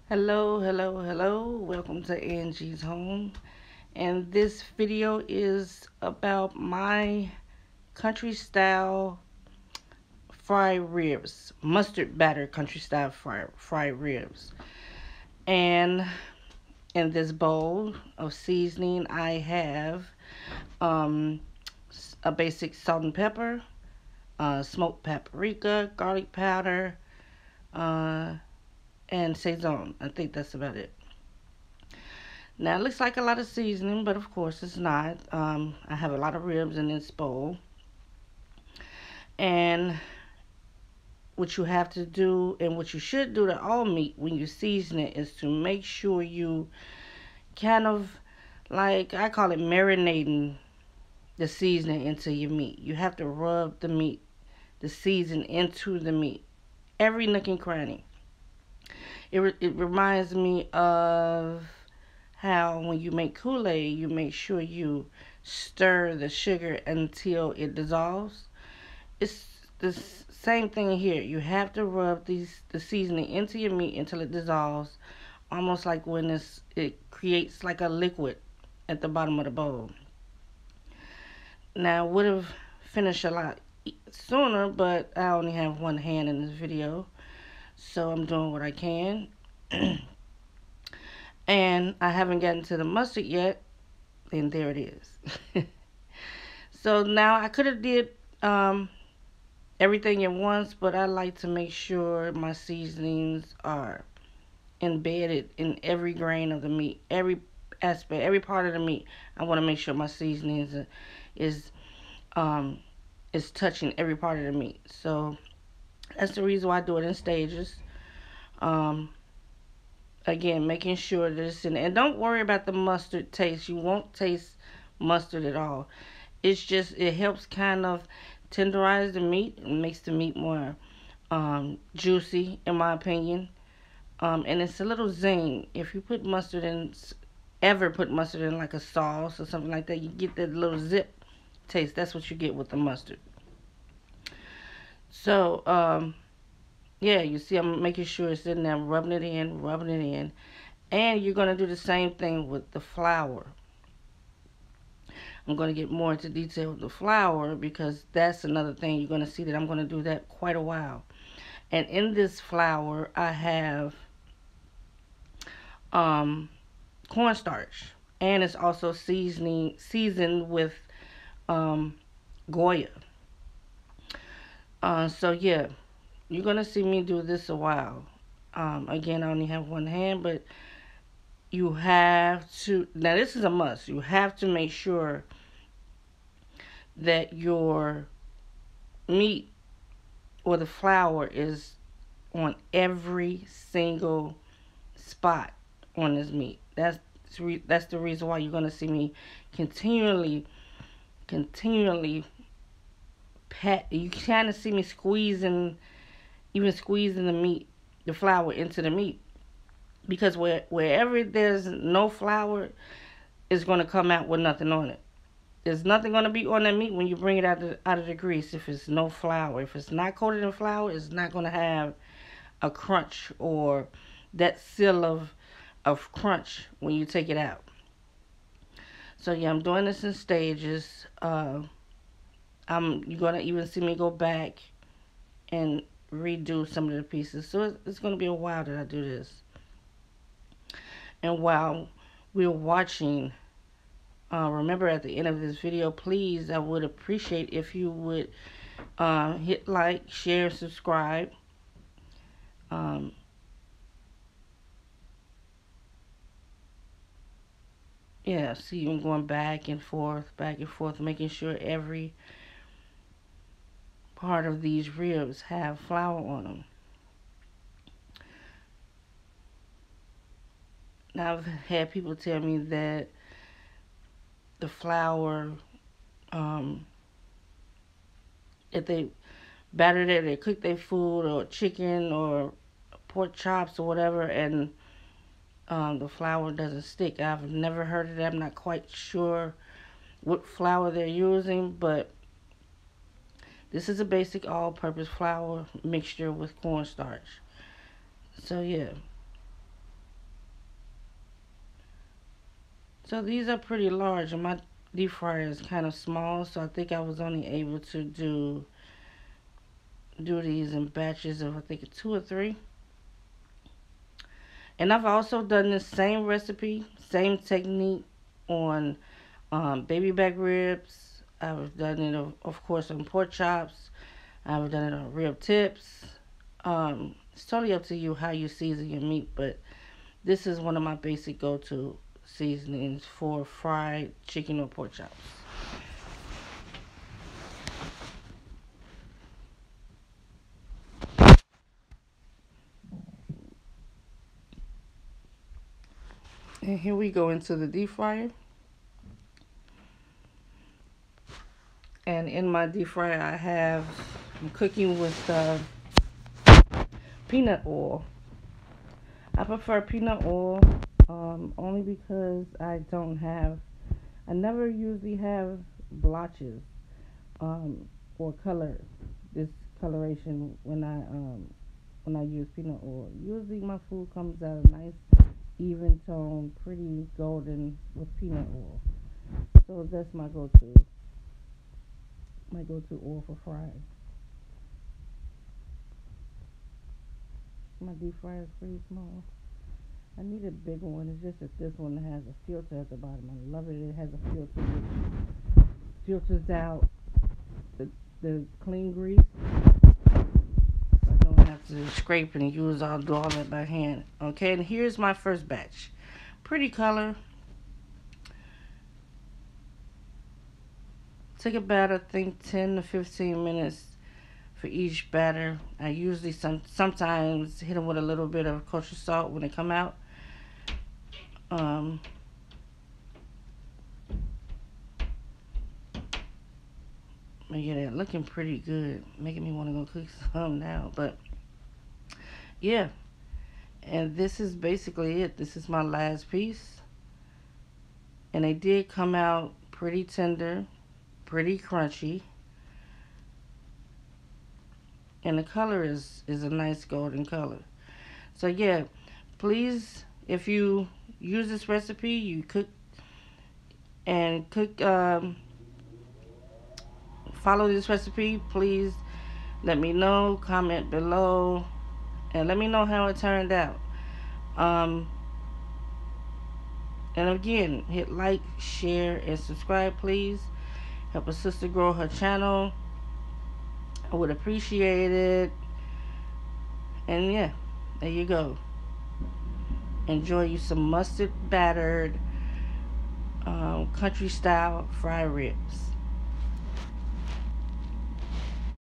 Hello, hello, hello. Welcome to Angie's home. And this video is about my country style fried ribs, mustard batter country style fried ribs. And in this bowl of seasoning, I have um, a basic salt and pepper, smoked paprika, garlic powder, uh, and sazon. I think that's about it. Now it looks like a lot of seasoning, but of course it's not. I have a lot of ribs in this bowl. And what you have to do and what you should do to all meat when you season it is to make sure you kind of, like I call it, marinating the seasoning into your meat. You have to rub the meat, the season into the meat, every nook and cranny. It reminds me of how when you make Kool-Aid, you make sure you stir the sugar until it dissolves. It's the same thing here. You have to rub the seasoning into your meat until it dissolves, almost like when it creates like a liquid at the bottom of the bowl. Now, I would have finished a lot sooner, but I only have one hand in this video, so I'm doing what I can. And I haven't gotten to the mustard yet, and there it is. So now I could have did everything at once, but I like to make sure my seasonings are embedded in every grain of the meat, every aspect, every part of the meat. I want to make sure my seasonings is um is touching every part of the meat. So that's the reason why I do it in stages. Um, Again, making sure that it's in, and don't worry about the mustard taste. You won't taste mustard at all. It's just, it helps kind of tenderize the meat and makes the meat more juicy, in my opinion. And it's a little zing. If you put mustard in, ever put mustard in like a sauce or something like that, you get that little zip taste. That's what you get with the mustard. So, yeah, you see, I'm making sure it's in there, rubbing it in, rubbing it in. And you're going to do the same thing with the flour. I'm going to get more into detail with the flour because that's another thing. You're going to see that I'm going to do that quite a while. And in this flour, I have um, cornstarch, and it's also seasoned with um, goya. So yeah, you're gonna see me do this a while. Again, I only have one hand, but you have to. Now this is a must. You have to make sure that your meat or the flour is on every single spot on this meat. That's the reason why you're gonna see me continually pat. You kind of see me squeezing the meat, the flour into the meat, because wherever there's no flour, it's gonna come out with nothing on it. There's nothing gonna be on that meat when you bring it out of the grease if it's no flour. If it's not coated in flour, it's not gonna have a crunch or that seal of crunch when you take it out. So yeah, I'm doing this in stages. You're gonna even see me go back and redo some of the pieces. So it's gonna be a while that I do this. And while we're watching, remember at the end of this video, please, I would appreciate if you would hit like, share, subscribe. Yeah, see, I'm going back and forth, making sure every part of these ribs have flour on them. Now, I've had people tell me that the flour, if they batter it, they cook their food or chicken or pork chops or whatever, and the flour doesn't stick. I've never heard of that. I'm not quite sure what flour they're using, but this is a basic all-purpose flour mixture with cornstarch. So yeah, So these are pretty large, and my deep fryer is kind of small, so I think I was only able to do these in batches of, I think, 2 or 3. And I've also done the same recipe, same technique on baby back ribs. I've done it, of course, on pork chops. I've done it on rib tips. It's totally up to you how you season your meat, but this is one of my basic go-to seasonings for fried chicken or pork chops. And here we go into the deep fryer. And in my deep fryer, I'm cooking with peanut oil. I prefer peanut oil only because I never usually have blotches or color, discoloration when I use peanut oil. Usually my food comes out nice, even tone, pretty golden with peanut oil. So that's my go-to oil for frying. My deep fryer is pretty small. I need a bigger one. It's just that this one has a filter at the bottom. I love it. It has a filter which filters out the clean grease. So I don't have to scrape and do all that by hand. Okay, and here's my first batch. Pretty color. Took about, I think, 10 to 15 minutes for each batter. I usually sometimes hit them with a little bit of kosher salt when they come out. But yeah, they're looking pretty good, making me want to go cook some now. But yeah, and this is basically it. This is my last piece, and they did come out pretty tender, pretty crunchy, and the color is a nice golden color. So yeah, please, if you use this recipe, you cook follow this recipe, please let me know, comment below, and let me know how it turned out. Um, and again, hit like, share, and subscribe, please. Help a sister grow her channel. I would appreciate it. And yeah, there you go. Enjoy you some mustard battered country style fried ribs.